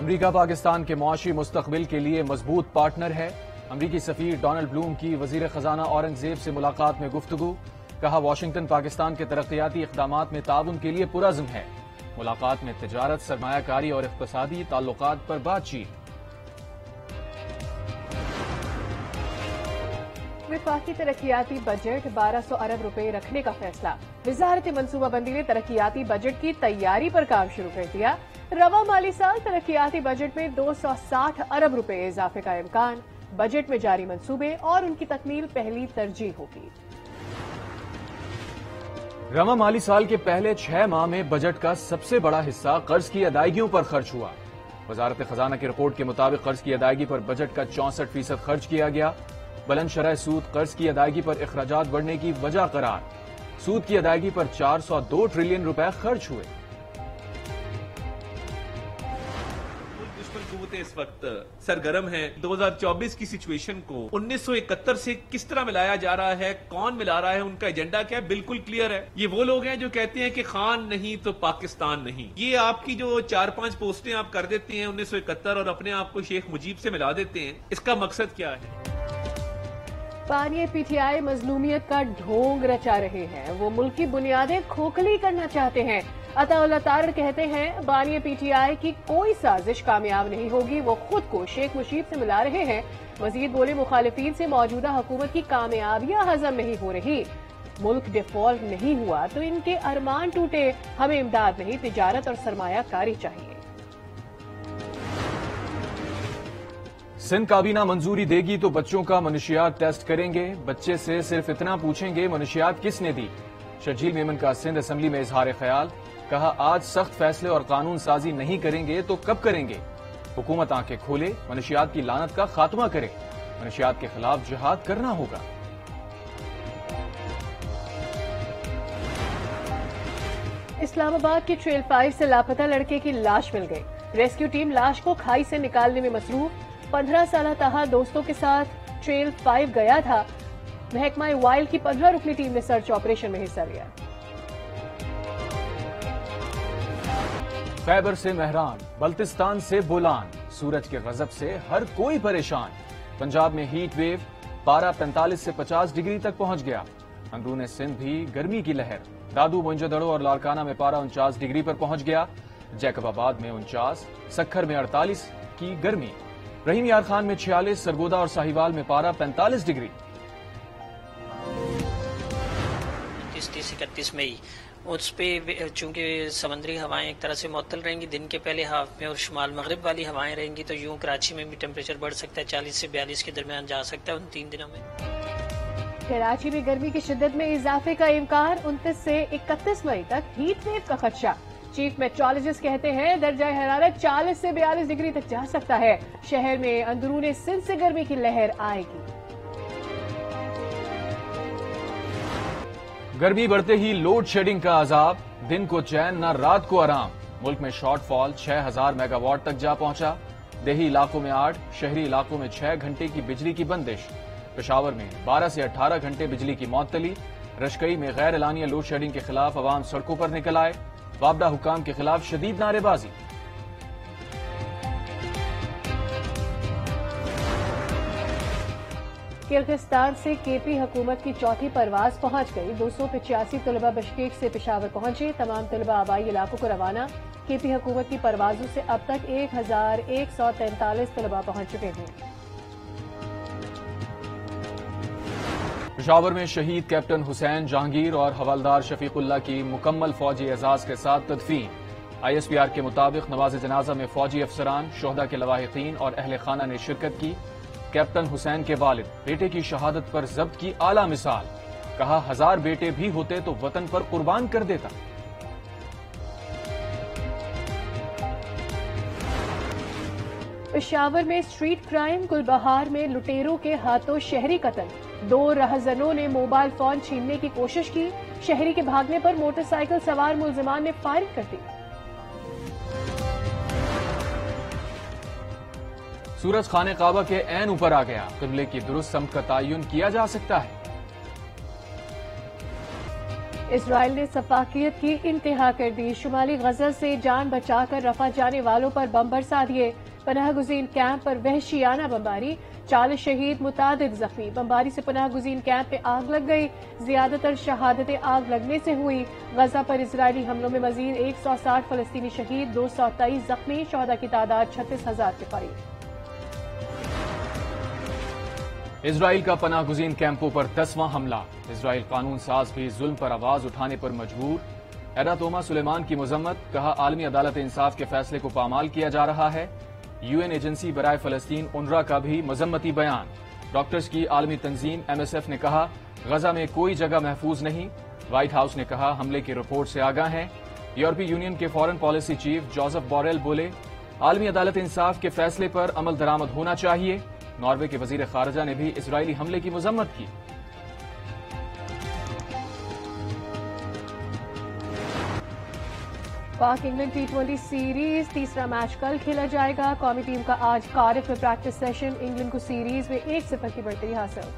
امریکہ پاکستان کے معاشی مستقبل کے لیے مضبوط پارٹنر ہے۔ امریکی سفیر ڈونلڈ بلوم کی وزیر خزانہ اورنگزیب سے ملاقات میں گفتگو، کہا واشنگٹن پاکستان کے ترقیاتی اقدامات میں تعاون کے لیے پرعزم ہے۔ ملاقات میں تجارت، سرمایہ کاری اور اقتصادی تعلقات پر بات چیت۔ وفاقی ترقیاتی بجٹ 1200 ارب روپے رکھنے کا فیصلہ۔ وزارت منصوبہ بندی نے ترقیاتی بجٹ کی تیاری پر کام شروع کر دیا۔ رواں مالی سال ترقیاتی بجٹ میں 260 ارب روپے اضافے کا امکان۔ بجٹ میں جاری منصوبے اور ان کی تکمیل پہلی ترجیح ہوگی۔ رواں مالی سال کے پہلے 6 ماہ میں بجٹ کا سب سے بڑا حصہ قرض کی ادائیگیوں پر خرچ ہوا۔ وزارت خزانہ کی رپورٹ کے مطابق قرض کی ادائیگی پر بجٹ کا 64% خرچ کیا گیا۔ بلند شرح سود قرض کی ادائیگی پر اخراجات بڑھنے کی وجہ قرار۔ سود کی ادائیگی پر 402 ٹریلین روپے خرچ ہوئے۔ دشمن قوتیں اس وقت سرگرم ہیں۔ 2024 کی سچویشن کو 1971 سے کس طرح ملایا جا رہا ہے، کون ملا رہا ہے، ان کا ایجنڈا کیا ہے، بالکل کلیئر ہے۔ یہ وہ لوگ ہیں جو کہتے ہیں کہ خان نہیں تو پاکستان نہیں۔ یہ آپ کی جو 4-5 پوسٹیں آپ کر دیتے ہیں 1971 اور اپنے آپ کو شیخ مجیب سے ملا دیتے ہیں، اس کا مقصد کیا ہے؟ بانی پی ٹی آئی مظلومیت کا ڈھونگ رچا رہے ہیں۔ وہ ملک کی بنیادیں کھوکھلی کرنا چاہتے ہیں۔ عطا اللہ طارر کہتے ہیں بانی پی ٹی آئی کی کوئی سازش کامیاب نہیں ہوگی، وہ خود کو شیخ مجیب سے ملا رہے ہیں۔ مزید بولے مخالفین سے موجودہ حکومت کی کامیابیاں ہضم نہیں ہو رہی۔ ملک ڈیفالٹ نہیں ہوا تو ان کے ارمان ٹوٹے، ہمیں امداد نہیں، تجارت اور سرمایہ کاری چاہیے۔ سندھ کابینہ منظوری دے گی تو بچوں کا منشیات ٹیسٹ کریں گے۔ بچے سے صرف اتنا پوچھیں گے منشیات کس نے دی۔ شرجیل میمن کا سندھ اسمبلی میں اظہار خیال، کہا آج سخت فیصلے اور قانون سازی نہیں کریں گے تو کب کریں گے؟ حکومت آنکھیں کھولے، منشیات کی لعنت کا خاتمہ کرے، منشیات کے خلاف جہاد کرنا ہوگا۔ اسلام آباد کی ٹریل 5 سے لاپتہ لڑکے کی لاش مل گئی۔ ریسکیو ٹیم لاش کو کھائی سے نکالنے میں مصروف۔ 15 سالہ تاہا دوستوں کے ساتھ ٹریل 5 گیا تھا۔ محکمہ وائلڈ کی 15 رکنی ٹیم نے سرچ آپریشن میں حصہ لیا۔ خیبر سے مہران، بلتستان سے بولان، سورج کے غضب سے ہر کوئی پریشان۔ پنجاب میں ہیٹ ویو، پارہ 45 سے 50 ڈگری تک پہنچ گیا۔ اندرون سندھ بھی گرمی کی لہر، دادو موئنجدڑو اور لارکانہ میں پارہ 49 ڈگری پر پہنچ گیا۔ جیکب آباد میں 49، سکھر میں 48 کی گرمی۔ رحیم یار خان میں 46، سرگودا اور ساہیوال میں پارہ 45 ڈگری۔ 31 مئی اس پہ چونکہ سمندری ہوائیں ایک طرح سے معطل رہیں گی دن کے پہلے ہاف میں اور شمال مغرب والی ہوائیں رہیں گی، تو یوں کراچی میں بھی ٹیمپریچر بڑھ سکتا ہے، 40 سے 42 کے درمیان جا سکتا ہے ان 3 دنوں میں۔ کراچی میں گرمی کی شدت میں اضافے کا امکان، 29 سے 31 مئی تک ہیٹ ویو کا خدشہ۔ چیف میٹرولوجسٹ کہتے ہیں درجہ حرارت 40 سے 42 ڈگری تک جا سکتا ہے۔ شہر میں اندرون سندھ سے گرمی کی لہر آئے گی۔ گرمی بڑھتے ہی لوڈ شیڈنگ کا عذاب، دن کو چین نہ رات کو آرام۔ ملک میں شارٹ فال 6000 میگا واٹ تک جا پہنچا۔ دیہی علاقوں میں 8، شہری علاقوں میں 6 گھنٹے کی بجلی کی بندش۔ پشاور میں 12 سے 18 گھنٹے بجلی کی معطلی۔ رشکئی میں غیر اعلانیہ لوڈ شیڈنگ کے خلاف عوام سڑکوں پر نکل آئے۔ وابڈہ حکام کے خلاف شدید نعرے بازی۔ کرغزستان سے کے پی حکومت کی چوتھی پرواز پہنچ گئی۔ 285 طلبہ بشکیک سے پشاور پہنچے۔ تمام طلبہ آبائی علاقوں کو روانہ۔ کے پی حکومت کی پروازوں سے اب تک 1143 طلبہ پہنچ چکے ہیں۔ پشاور میں شہید کیپٹن حسین جہانگیر اور حوالدار شفیق اللہ کی مکمل فوجی اعزاز کے ساتھ تدفین۔ آئی ایس پی آر کے مطابق نماز جنازہ میں فوجی افسران، شہداء کے لواحقین اور اہل خانہ نے شرکت کی۔ کیپٹن حسین کے والد بیٹے کی شہادت پر ضبط کی اعلیٰ مثال، کہا 1000 بیٹے بھی ہوتے تو وطن پر قربان کر دیتا۔ پشاور میں اسٹریٹ کرائم، گلبہار میں لٹیروں کے ہاتھوں شہری قتل۔ 2 رہزنوں نے موبائل فون چھیننے کی کوشش کی، شہری کے بھاگنے پر موٹر سائیکل سوار ملزمان نے فائرنگ کر دی۔ سورج خانہ کعبہ کے عین اوپر آ گیا، قبلے کی درست سمت کا تعین کیا جا سکتا ہے۔ اسرائیل نے سفاکیت کی انتہا کر دی. شمالی غزہ سے جان بچا کر رفح جانے والوں پر بم برسا دیے. پناہ گزین کیمپ پر وحشیانہ بمباری، 40 شہید، متعدد زخمی. بمباری سے پناہ گزین کیمپ پہ آگ لگ گئی. زیادہ تر شہادتیں آگ لگنے سے ہوئی. غزہ پر اسرائیلی حملوں میں مزید 160 فلسطینی شہید، 223 زخمی. شہداء کی تعداد 36,000 کے قریب. اسرائیل کا پناہ گزین کیمپوں پر 10واں حملہ. اسرائیل قانون ساز بھی ظلم پر آواز اٹھانے پر مجبور. ایرا توما سلیمان کی مذمت، کہا عالمی عدالت انصاف کے فیصلے کو پامال کیا جا رہا ہے. یو این ایجنسی برائے فلسطین اونروا کا بھی مذمتی بیان. ڈاکٹرز کی عالمی تنظیم MSF نے کہا غزہ میں کوئی جگہ محفوظ نہیں. وائٹ ہاؤس نے کہا حملے کی رپورٹ سے آگاہ ہیں. یورپی یونین کے foreign policy chief Joseph Borel بولے عالمی عدالت انصاف کے فیصلے پر عمل درآمد ہونا چاہیے. ناروے کے وزیر خارجہ نے بھی اسرائیلی حملے کی مذمت کی. پاک انگلینڈ T20 سیریز تیسرا میچ کل کھیلا جائے گا. قومی ٹیم کا آج کارڈف میں پریکٹس سیشن. انگلینڈ کو سیریز میں 1-0 کی بڑھتری حاصل.